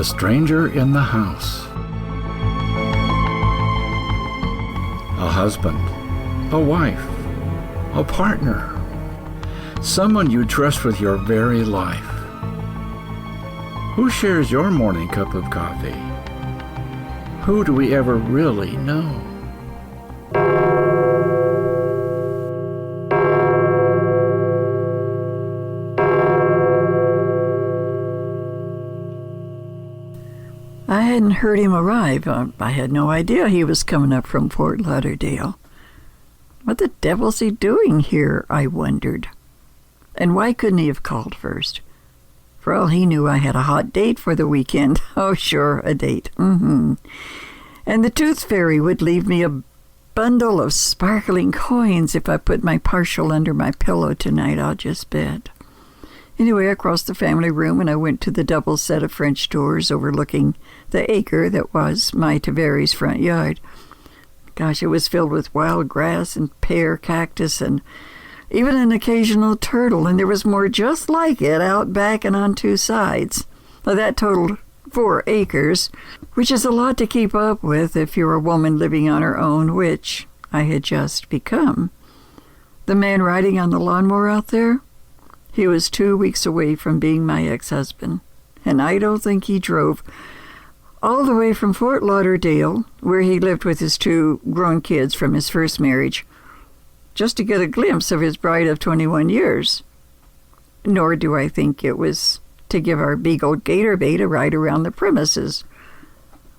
a stranger in the house. A husband, a wife, a partner, someone you trust with your very life. Who shares your morning cup of coffee? Who do we ever really know? I hadn't heard him arrive. I had no idea he was coming up from Fort Lauderdale. What the devil's he doing here, I wondered. And why couldn't he have called first? For all he knew, I had a hot date for the weekend. Oh, sure, a date. And the Tooth Fairy would leave me a bundle of sparkling coins if I put my partial under my pillow tonight, I'll just bet. Anyway, I crossed the family room and I went to the double set of French doors overlooking the acre that was my Tavares' front yard. Gosh, it was filled with wild grass and pear cactus and even an occasional turtle, and there was more just like it out back and on two sides. Well, that totaled 4 acres, which is a lot to keep up with if you're a woman living on her own, which I had just become. The man riding on the lawnmower out there? He was 2 weeks away from being my ex-husband, and I don't think he drove all the way from Fort Lauderdale, where he lived with his 2 grown kids from his first marriage, just to get a glimpse of his bride of 21 years. Nor do I think it was to give our beagle gator bait a ride around the premises.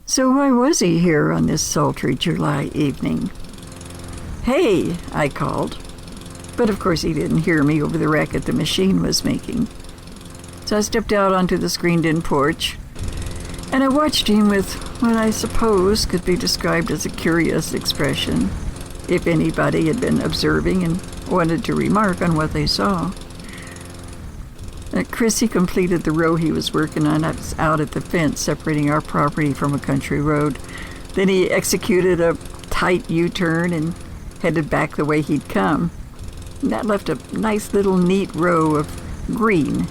So why was he here on this sultry July evening? "Hey," I called. But of course he didn't hear me over the racket the machine was making. So I stepped out onto the screened-in porch, and I watched him with what I suppose could be described as a curious expression, if anybody had been observing and wanted to remark on what they saw. Chrissy completed the row he was working on. I was out at the fence separating our property from a country road. Then he executed a tight U-turn and headed back the way he'd come. And that left a nice little neat row of green.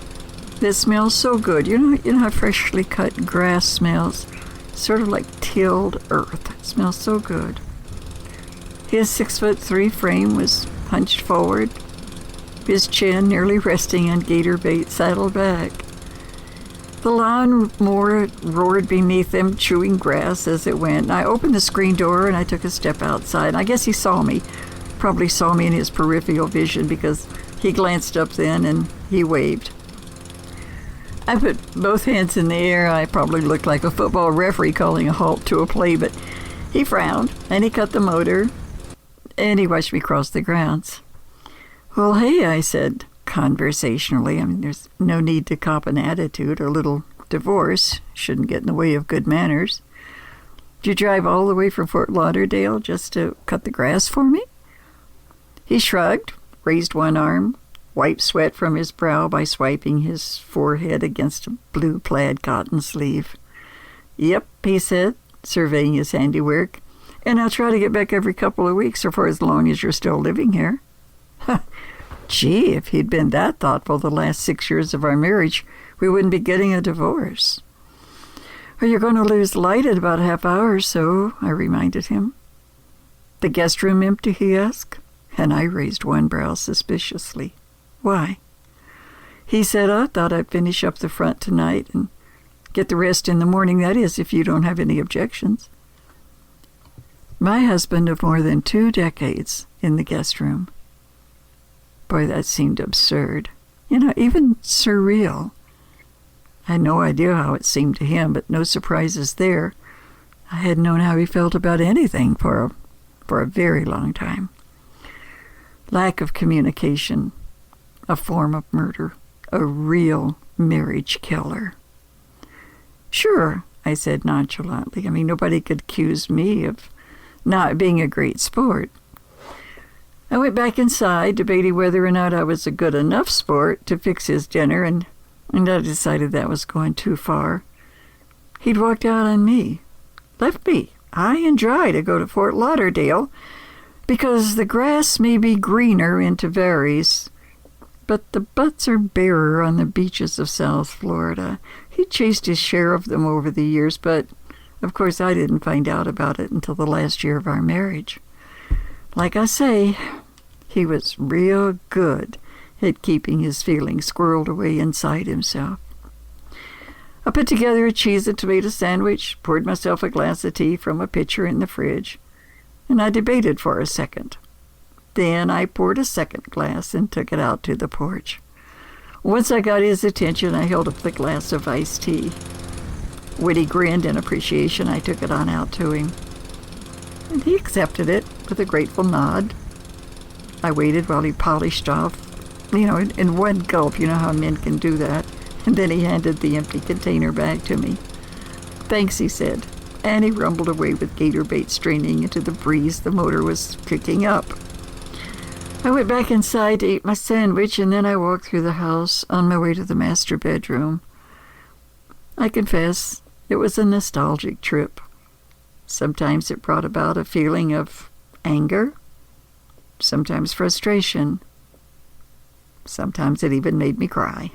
This smells so good. You know how freshly cut grass smells? Sort of like tilled earth. It smells so good. His 6'3" frame was hunched forward, his chin nearly resting on gator bait saddled back. The lawnmower roared beneath them, chewing grass as it went. I opened the screen door and I took a step outside. I guess he saw me. Probably saw me in his peripheral vision because he glanced up then and he waved. I put both hands in the air. I probably looked like a football referee calling a halt to a play, but he frowned and he cut the motor and he watched me cross the grounds. "Well, hey," I said conversationally. I mean, there's no need to cop an attitude. A little divorce shouldn't get in the way of good manners. "Did you drive all the way from Fort Lauderdale just to cut the grass for me?" He shrugged, raised one arm, wiped sweat from his brow by swiping his forehead against a blue plaid cotton sleeve. "Yep," he said, surveying his handiwork, "and I'll try to get back every couple of weeks or for as long as you're still living here." Gee, if he'd been that thoughtful the last 6 years of our marriage, we wouldn't be getting a divorce. "Well, you're going to lose light in about a half hour or so," I reminded him. "The guest room empty?" he asked. And I raised one brow suspiciously. "Why?" He said, "I thought I'd finish up the front tonight and get the rest in the morning, that is, if you don't have any objections." My husband of more than 2 decades in the guest room. Boy, that seemed absurd. Even surreal. I had no idea how it seemed to him, but no surprises there. I hadn't known how he felt about anything for a very long time. Lack of communication, a form of murder, a real marriage killer. "Sure," I said nonchalantly. I mean, nobody could accuse me of not being a great sport. I went back inside, debating whether or not I was a good enough sport to fix his dinner, and I decided that was going too far. He'd walked out on me, left me high and dry to go to Fort Lauderdale, because the grass may be greener in Tavares, but the butts are barer on the beaches of South Florida. He He chased his share of them over the years, but of course I didn't find out about it until the last year of our marriage. Like I say, he was real good at keeping his feelings squirreled away inside himself. I put together a cheese and tomato sandwich, poured myself a glass of tea from a pitcher in the fridge, and I debated for a second. Then I poured a second glass and took it out to the porch. Once I got his attention, I held up the glass of iced tea. When he grinned in appreciation, I took it on out to him. And he accepted it with a grateful nod. I waited while he polished off, in one gulp, you know how men can do that. And then he handed the empty container back to me. "Thanks," he said, and he rumbled away with gator bait straining into the breeze the motor was kicking up. I went back inside to eat my sandwich, and then I walked through the house on my way to the master bedroom. I confess, it was a nostalgic trip. Sometimes it brought about a feeling of anger, sometimes frustration. Sometimes it even made me cry.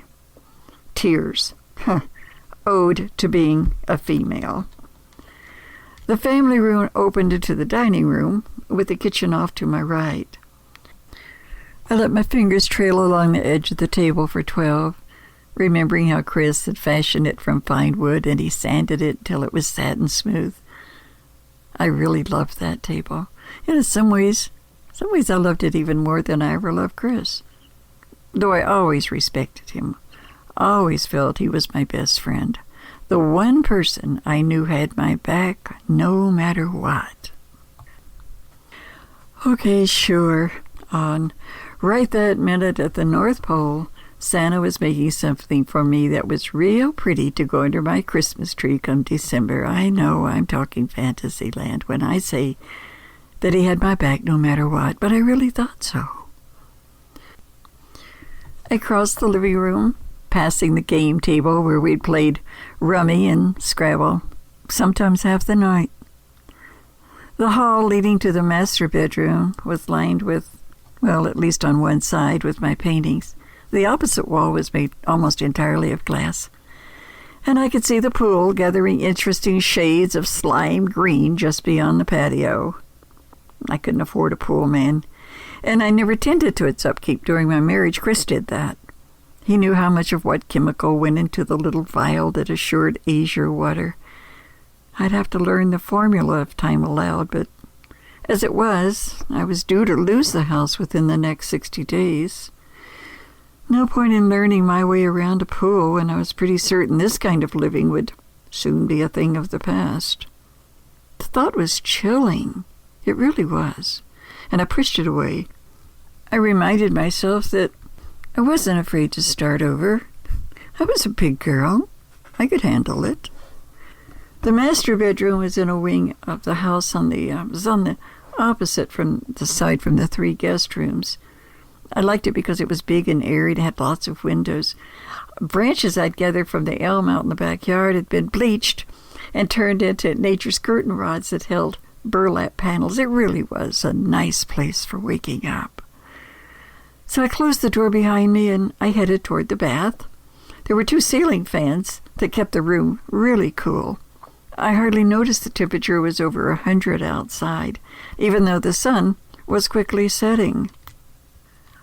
Tears. Ode to being a female. The family room opened into the dining room, with the kitchen off to my right. I let my fingers trail along the edge of the table for 12, remembering how Chris had fashioned it from fine wood and he sanded it till it was satin smooth. I really loved that table. And in some ways I loved it even more than I ever loved Chris. Though I always respected him, always felt he was my best friend, the one person I knew had my back no matter what. Okay, sure, on. Right that minute at the North Pole, Santa was making something for me that was real pretty to go under my Christmas tree come December. I know I'm talking Fantasyland when I say that he had my back no matter what, but I really thought so. I crossed the living room, passing the game table where we'd played rummy and Scrabble, sometimes half the night. The hall leading to the master bedroom was lined with, well, at least on one side, with my paintings. The opposite wall was made almost entirely of glass, and I could see the pool gathering interesting shades of slime green just beyond the patio. I couldn't afford a pool, man, and I never tended to its upkeep during my marriage. Chris did that. He knew how much of what chemical went into the little vial that assured azure water. I'd have to learn the formula if time allowed, but as it was, I was due to lose the house within the next 60 days. No point in learning my way around a pool when I was pretty certain this kind of living would soon be a thing of the past. The thought was chilling. It really was. And I pushed it away. I reminded myself that I wasn't afraid to start over. I was a big girl. I could handle it. The master bedroom was in a wing of the house on the opposite from the side from the 3 guest rooms. I liked it because it was big and airy and had lots of windows. Branches I'd gathered from the elm out in the backyard had been bleached and turned into nature's curtain rods that held burlap panels. It really was a nice place for waking up. So I closed the door behind me and I headed toward the bath. There were 2 ceiling fans that kept the room really cool. I hardly noticed the temperature was over 100 outside, even though the sun was quickly setting.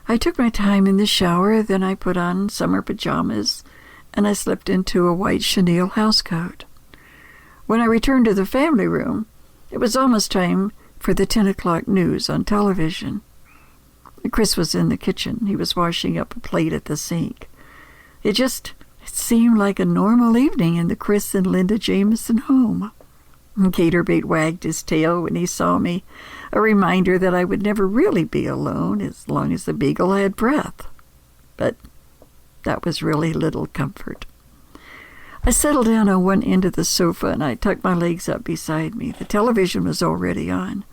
I took my time in the shower, then I put on summer pajamas, and I slipped into a white chenille housecoat. When I returned to the family room, it was almost time for the 10 o'clock news on television. Chris was in the kitchen. He was washing up a plate at the sink. It seemed like a normal evening in the Chris and Linda Jameson home. Gatorbait wagged his tail when he saw me, a reminder that I would never really be alone as long as the beagle had breath. But that was really little comfort. I settled down on one end of the sofa and I tucked my legs up beside me. The television was already on.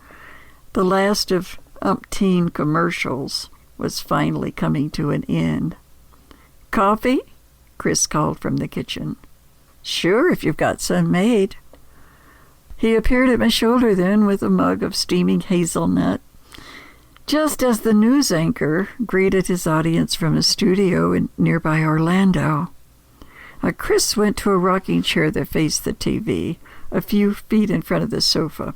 The last of umpteen commercials was finally coming to an end. "Coffee?" Chris called from the kitchen. "Sure, if you've got some made." He appeared at my shoulder then with a mug of steaming hazelnut, just as the news anchor greeted his audience from a studio in nearby Orlando. Chris went to a rocking chair that faced the TV, a few feet in front of the sofa.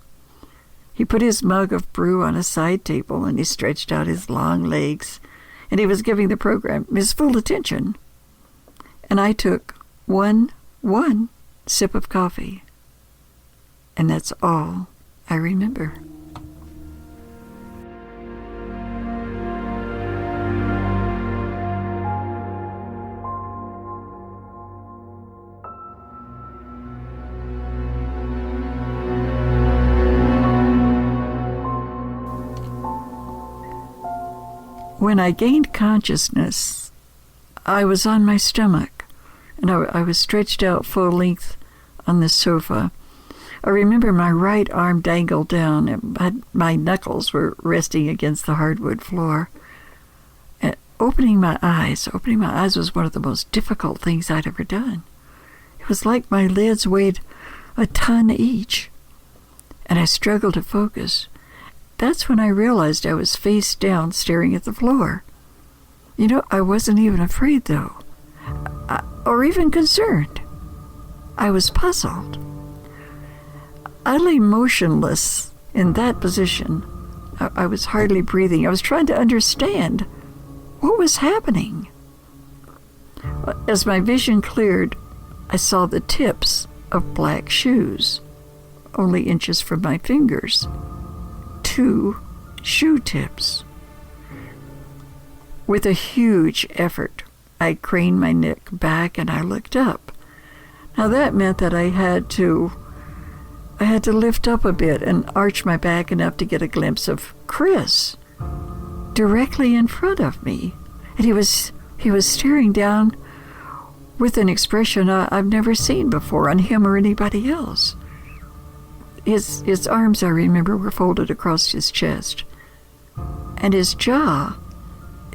He put his mug of brew on a side table, and he stretched out his long legs, and he was giving the program his full attention. And I took one sip of coffee, and that's all I remember. When I gained consciousness, I was on my stomach, and I was stretched out full length on the sofa. I remember my right arm dangled down, and my knuckles were resting against the hardwood floor. And opening my eyes was one of the most difficult things I'd ever done. It was like my lids weighed a ton each, and I struggled to focus. That's when I realized I was face down staring at the floor. I wasn't even afraid, though, or even concerned. I was puzzled. I lay motionless in that position. I was hardly breathing. I was trying to understand what was happening. As my vision cleared, I saw the tips of black shoes, only inches from my fingers. 2 shoe tips. With a huge effort, I craned my neck back and I looked up. Now that meant that I had to lift up a bit and arch my back enough to get a glimpse of Chris directly in front of me. And he was staring down with an expression I've never seen before on him or anybody else. His arms, I remember, were folded across his chest. And his jaw,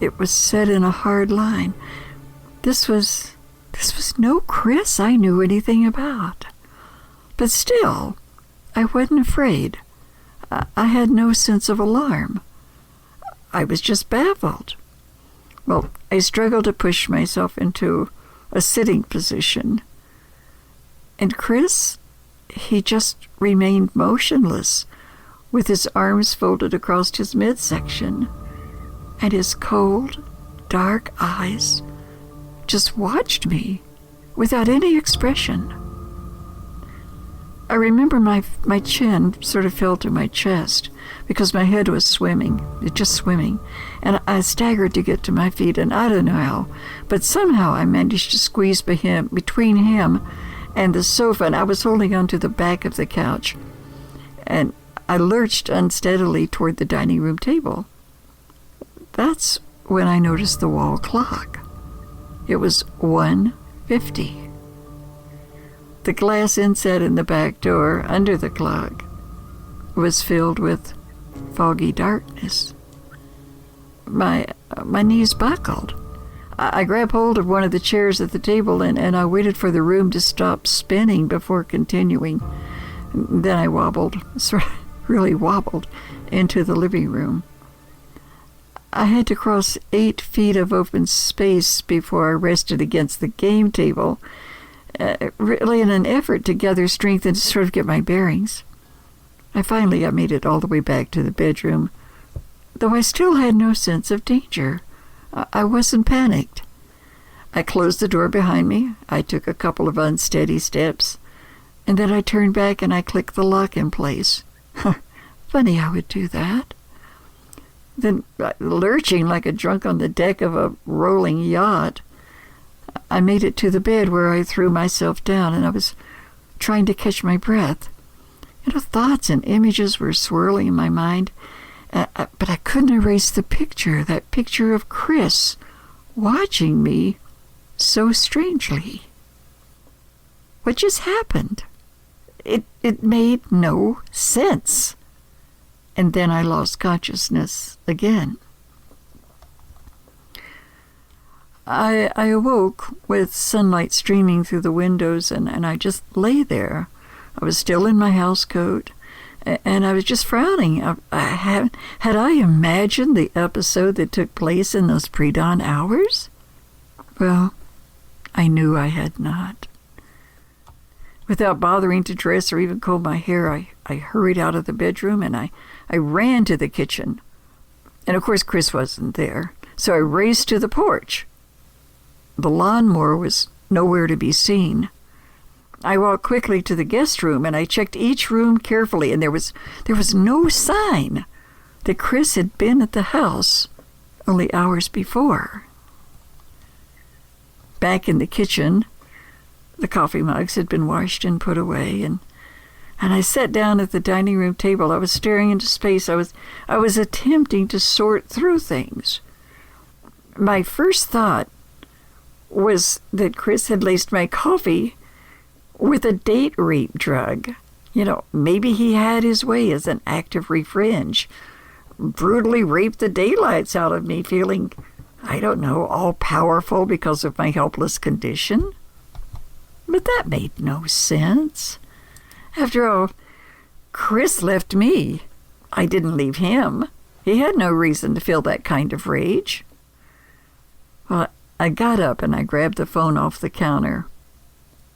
it was set in a hard line. This was no Chris I knew anything about. But still, I wasn't afraid. I had no sense of alarm. I was just baffled. Well, I struggled to push myself into a sitting position. And Chris, he just remained motionless, with his arms folded across his midsection, and his cold, dark eyes just watched me without any expression. I remember my chin sort of fell to my chest because my head was swimming, and I staggered to get to my feet, and I don't know how, but somehow I managed to squeeze between him and the sofa, and I was holding onto the back of the couch, and I lurched unsteadily toward the dining room table. That's when I noticed the wall clock. It was 1:50. The glass inset in the back door under the clock was filled with foggy darkness. My knees buckled. I grabbed hold of one of the chairs at the table, and I waited for the room to stop spinning before continuing. Then I really wobbled into the living room. I had to cross 8 feet of open space before I rested against the game table, really in an effort to gather strength and to sort of get my bearings. I made it all the way back to the bedroom, though I still had no sense of danger. I wasn't panicked. I closed the door behind me. I took a couple of unsteady steps, and then I turned back and I clicked the lock in place. Funny I would do that. Then, lurching like a drunk on the deck of a rolling yacht, I made it to the bed, where I threw myself down, and I was trying to catch my breath. Thoughts and images were swirling in my mind, but I couldn't erase that picture of Chris watching me so strangely. What just happened? It made no sense. And then I lost consciousness again. I awoke with sunlight streaming through the windows, and I just lay there. I was still in my house coat, and I was just frowning. Had I imagined the episode that took place in those pre-dawn hours? Well, I knew I had not. Without bothering to dress or even comb my hair, I hurried out of the bedroom and I ran to the kitchen. And of course, Chris wasn't there, so I raced to the porch. The lawnmower was nowhere to be seen. I walked quickly to the guest room and I checked each room carefully, and there was no sign that Chris had been at the house only hours before. Back in the kitchen, the coffee mugs had been washed and put away, and I sat down at the dining room table. I was staring into space. I was attempting to sort through things. My first thought was that Chris had laced my coffee with a date rape drug. Maybe he had his way as an act of revenge. Brutally raped the daylights out of me, feeling, I don't know, all-powerful because of my helpless condition. But that made no sense. After all, Chris left me. I didn't leave him. He had no reason to feel that kind of rage. Well, I got up and I grabbed the phone off the counter,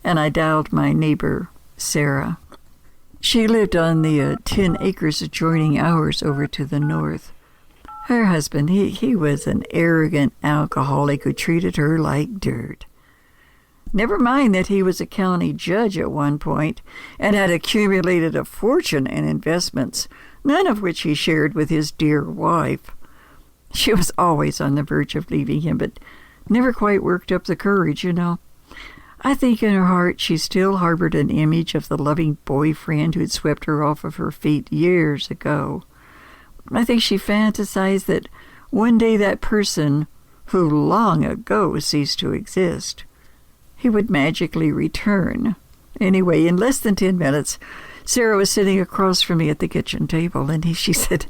and I dialed my neighbor, Sarah. She lived on the 10 acres adjoining ours over to the north. Her husband, he was an arrogant alcoholic who treated her like dirt. Never mind that he was a county judge at one point and had accumulated a fortune in investments, none of which he shared with his dear wife. She was always on the verge of leaving him, but never quite worked up the courage, I think in her heart she still harbored an image of the loving boyfriend who had swept her off of her feet years ago. I think she fantasized that one day that person, who long ago ceased to exist, he would magically return. Anyway, in less than 10 minutes, Sarah was sitting across from me at the kitchen table, and she said,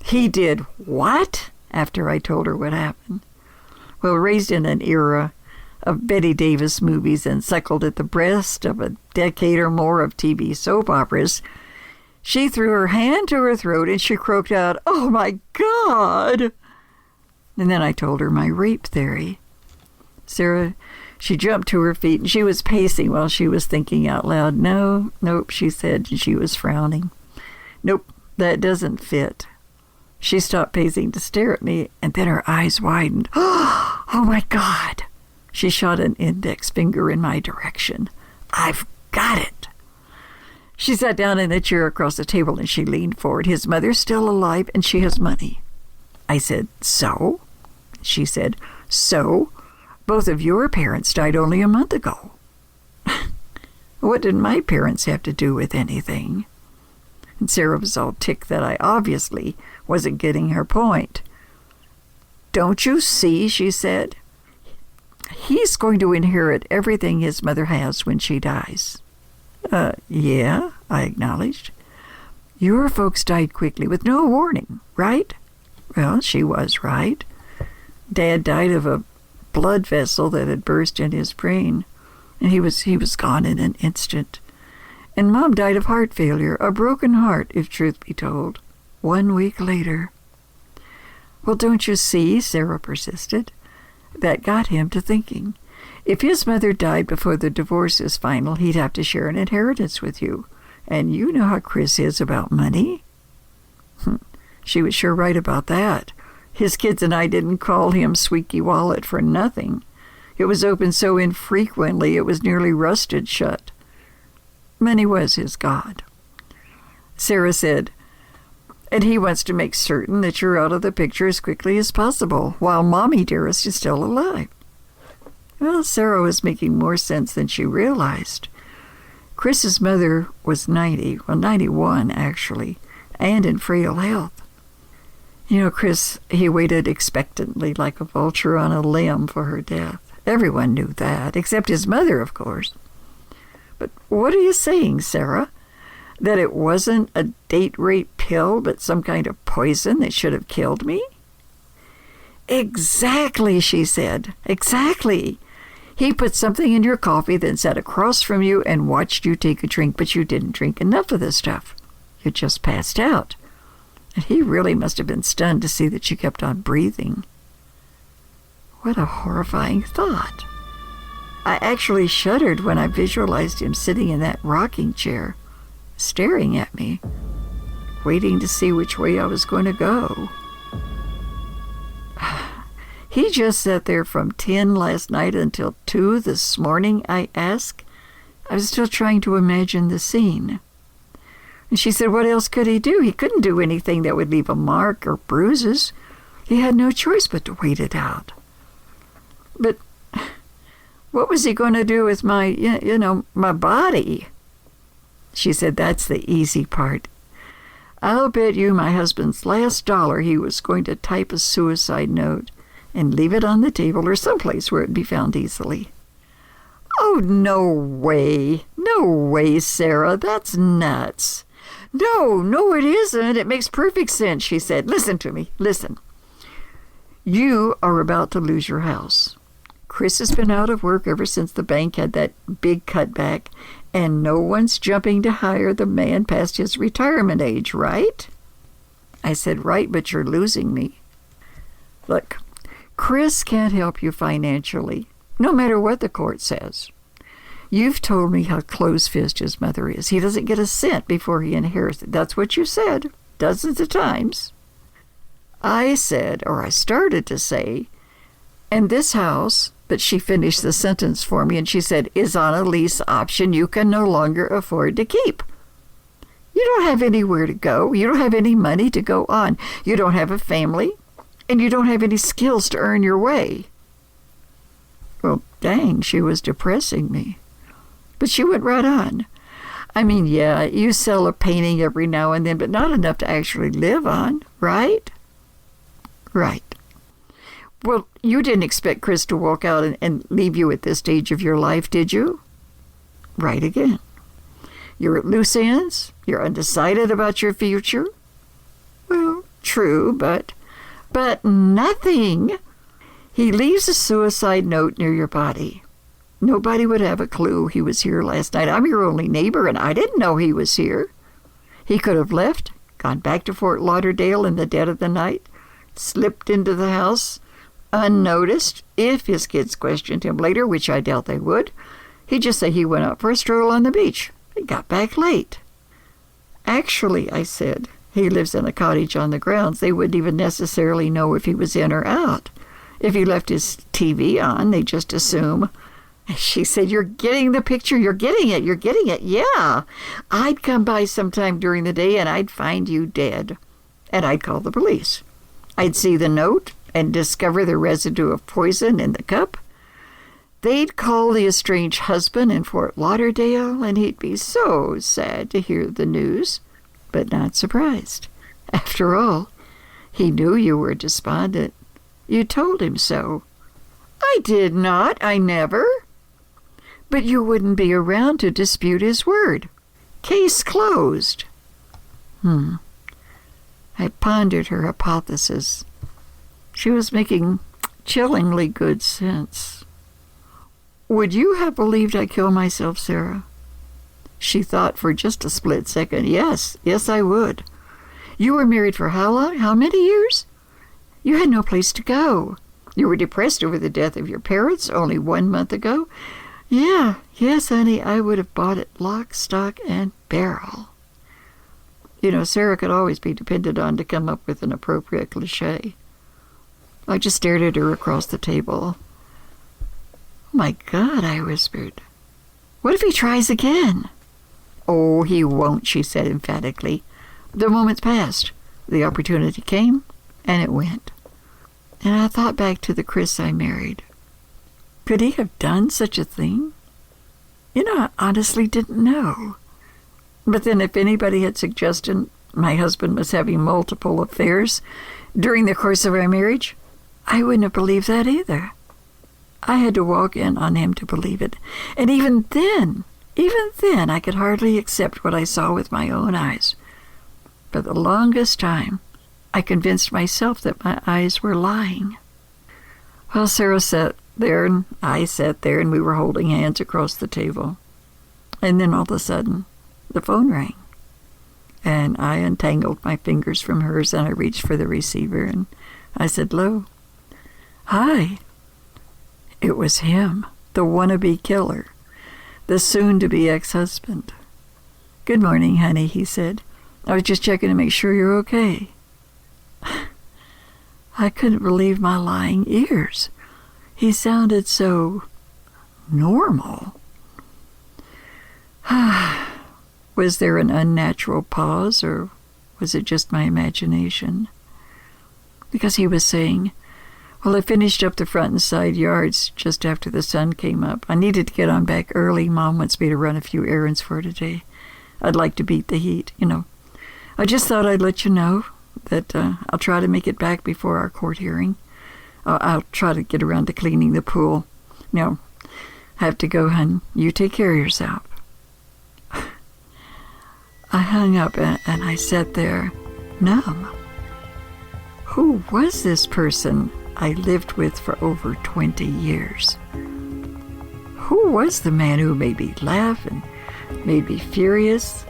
"He did what?" after I told her what happened. Well, raised in an era of Betty Davis movies and suckled at the breast of a decade or more of TV soap operas, she threw her hand to her throat and she croaked out, "Oh my God!" And then I told her my rape theory. Sarah, she jumped to her feet and she was pacing while she was thinking out loud. Nope, she said, and she was frowning. "Nope, that doesn't fit." She stopped pacing to stare at me, and then her eyes widened. "Oh my God!" She shot an index finger in my direction. "I've got it." She sat down in a chair across the table and she leaned forward. "His mother's still alive and she has money." I said, "So?" She said, "So? Both of your parents died only a month ago." What did my parents have to do with anything? And Sarah was all ticked that I obviously wasn't getting her point. "Don't you see," she said, "he's going to inherit everything his mother has when she dies." Yeah, I acknowledged. "Your folks died quickly with no warning, right?" Well, she was right. Dad died of a blood vessel that had burst in his brain, and he was gone in an instant. And Mom died of heart failure, a broken heart, if truth be told, 1 week later. "Well, don't you see," Sarah persisted. That got him to thinking. If his mother died before the divorce is final, he'd have to share an inheritance with you. And you know how Chris is about money. She was sure right about that. His kids and I didn't call him Squeaky Wallet for nothing. It was open so infrequently it was nearly rusted shut. Money was his god. Sarah said, "And he wants to make certain that you're out of the picture as quickly as possible, while Mommy Dearest is still alive." Well, Sarah was making more sense than she realized. Chris's mother was 91 actually, and in frail health. Chris, he waited expectantly like a vulture on a limb for her death. Everyone knew that, except his mother, of course. But what are you saying, Sarah? That it wasn't a date rape pill, but some kind of poison that should have killed me? "Exactly," she said. "Exactly. He put something in your coffee, then sat across from you and watched you take a drink, but you didn't drink enough of the stuff. You just passed out. And he really must have been stunned to see that you kept on breathing." What a horrifying thought. I actually shuddered when I visualized him sitting in that rocking chair, staring at me, waiting to see which way I was going to go. He just sat there from 10 last night until 2 this morning, I asked. I was still trying to imagine the scene. And she said, what else could he do? He couldn't do anything that would leave a mark or bruises. He had no choice but to wait it out. But what was he going to do with my, my body? She said, that's the easy part. I'll bet you my husband's last dollar he was going to type a suicide note and leave it on the table or someplace where it'd be found easily. Oh, no way. No way, Sarah. That's nuts. No, it isn't. It makes perfect sense, she said. Listen to me. Listen. You are about to lose your house. Chris has been out of work ever since the bank had that big cutback, and no one's jumping to hire the man past his retirement age, right? I said, right, but you're losing me. Look, Chris can't help you financially, no matter what the court says. You've told me how close-fisted his mother is. He doesn't get a cent before he inherits it. That's what you said, dozens of times. I said, or I started to say, and this house, but she finished the sentence for me and she said, is on a lease option you can no longer afford to keep. You don't have anywhere to go. You don't have any money to go on. You don't have a family, and you don't have any skills to earn your way. Well, dang, she was depressing me. But she went right on. I mean, yeah, you sell a painting every now and then, but not enough to actually live on, right? Right. Well, you didn't expect Chris to walk out and leave you at this stage of your life, did you? Right again. You're at loose ends. You're undecided about your future. Well, true, but nothing. He leaves a suicide note near your body. Nobody would have a clue he was here last night. I'm your only neighbor, and I didn't know he was here. He could have left, gone back to Fort Lauderdale in the dead of the night, slipped into the house unnoticed. If his kids questioned him later, which I doubt they would, he'd just say he went out for a stroll on the beach. He got back late. Actually, I said, he lives in a cottage on the grounds. They wouldn't even necessarily know if he was in or out. If he left his TV on, they just assume. She said, you're getting the picture. You're getting it. Yeah. I'd come by sometime during the day and I'd find you dead. And I'd call the police. I'd see the note and discover the residue of poison in the cup. They'd call the estranged husband in Fort Lauderdale, and he'd be so sad to hear the news, but not surprised. After all, he knew you were despondent. You told him so. I did not. I never. But you wouldn't be around to dispute his word. Case closed. I pondered her hypothesis. She was making chillingly good sense. Would you have believed I killed myself, Sarah? She thought for just a split second. Yes, I would. You were married for how long? How many years? You had no place to go. You were depressed over the death of your parents only 1 month ago. Yes, honey, I would have bought it lock, stock, and barrel. You know, Sarah could always be depended on to come up with an appropriate cliche. I just stared at her across the table. Oh my God, I whispered. What if he tries again? Oh, he won't, she said emphatically. The moments passed. The opportunity came, and it went. And I thought back to the Chris I married. Could he have done such a thing? You know, I honestly didn't know. But then if anybody had suggested my husband was having multiple affairs during the course of our marriage, I wouldn't have believed that either. I had to walk in on him to believe it. And even then, I could hardly accept what I saw with my own eyes. For the longest time, I convinced myself that my eyes were lying. Well, Sarah sat there, and I sat there, and we were holding hands across the table. And then all of a sudden, the phone rang. And I untangled my fingers from hers, and I reached for the receiver, and I said, "Hello." "Hi." It was him. the wannabe killer, the soon-to-be ex-husband. "Good morning, honey," he said. "I was just checking to make sure you're okay." I couldn't believe my lying ears. He sounded so normal. Was there an unnatural pause, or was it just my imagination? Because he was saying, "Well, I finished up the front and side yards just after the sun came up. I needed to get on back early. Mom wants me to run a few errands for today. I'd like to beat the heat, I just thought I'd let you know that I'll try to make it back before our court hearing. I'll try to get around to cleaning the pool. No, I have to go, hon. You take care of yourself." I hung up and I sat there, numb. Who was this person I lived with for over 20 years? Who was the man who made me laugh and made me furious?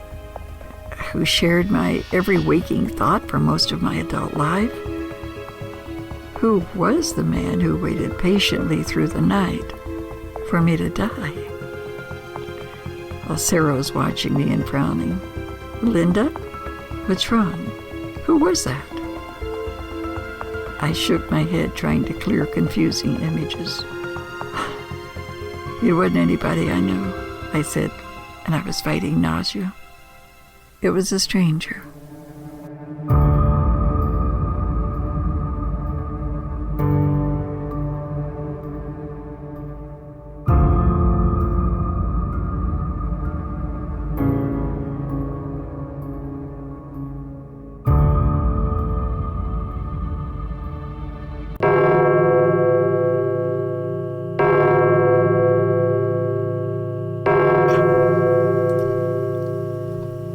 Who shared my every waking thought for most of my adult life? Who was the man who waited patiently through the night for me to die? Well, Sarah was watching me and frowning. "Linda, what's wrong? Who was that?" I shook my head, trying to clear confusing images. "It wasn't anybody I know," I said, and I was fighting nausea. "It was a stranger."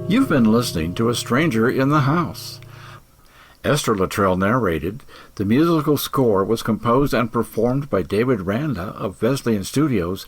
You've been listening to A Stranger in the House. Esther Luttrell narrated. The musical score was composed and performed by David Randa of Fesliyan Studios